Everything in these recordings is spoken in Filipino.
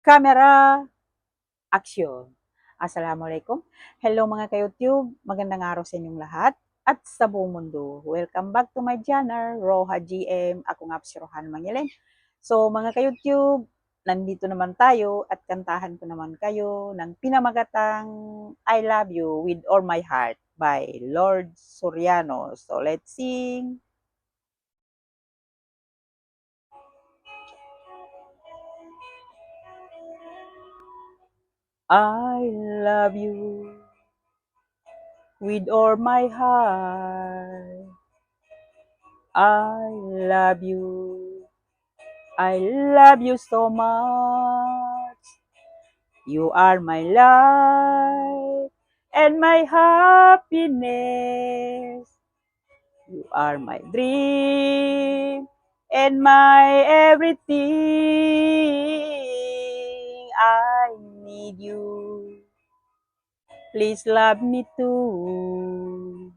Camera, action! Assalamualaikum. Hello mga ka-YouTube, magandang araw sa inyong lahat at sa buong mundo. Welcome back to my channel, Roha GM. Ako nga si Rohan Mangilin. So mga ka-YouTube, nandito naman tayo at kantahan ko naman kayo ng pinamagatang I Love You with All My Heart by Lord Soriano. So let's sing! I love you with all my heart. I love you. I love you so much. You are my life and my happiness. You are my dream and my everything. I need you. Please love me too.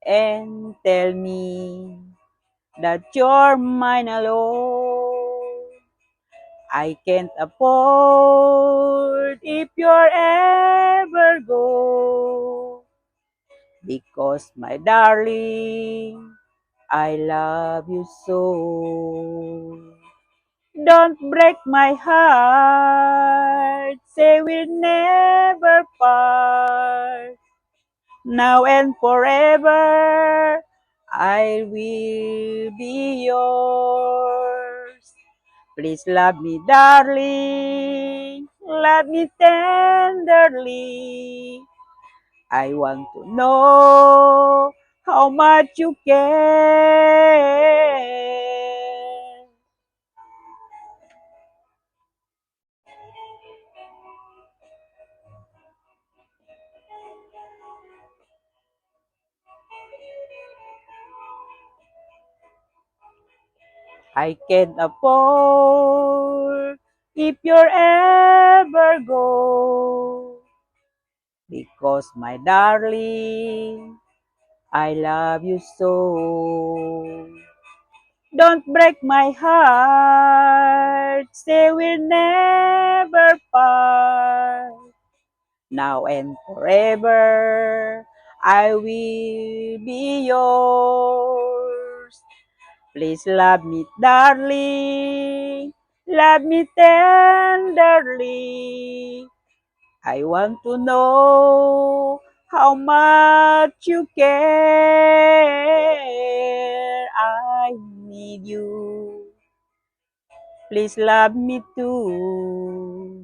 And tell me that you're mine alone. I can't afford if you're ever go. Because my darling, I love you so. Don't break my heart, say we'll never part. Now and forever, I will be yours. Please love me, darling. Love me tenderly. I want to know how much you care. I can't afford if you're ever go. Because my darling, I love you so. Don't break my heart, say we'll never part. Now and forever, I will be yours. Please love me, darling. Love me tenderly. I want to know how much you care. I need you. Please love me too.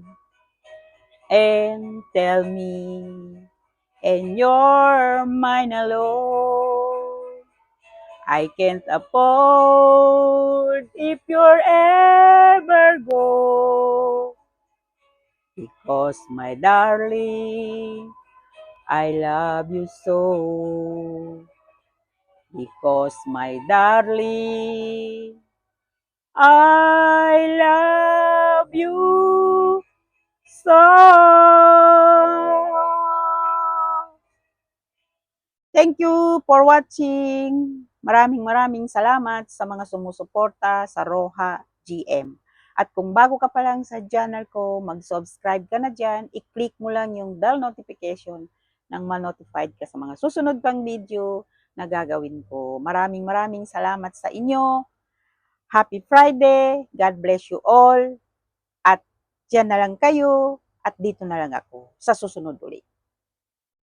And tell me, and you're mine alone. I can't afford if you're ever go. Because my darling, I love you so. Because my darling, I love you so. Thank you for watching. Maraming salamat sa mga sumusuporta sa Roha GM. At kung bago ka pa lang sa channel ko, mag-subscribe ka na dyan. I-click mo lang yung bell notification nang ma-notified ka sa mga susunod pang video na gagawin ko. Maraming salamat sa inyo. Happy Friday. God bless you all. At dyan na lang kayo. At dito na lang ako sa susunod ulit.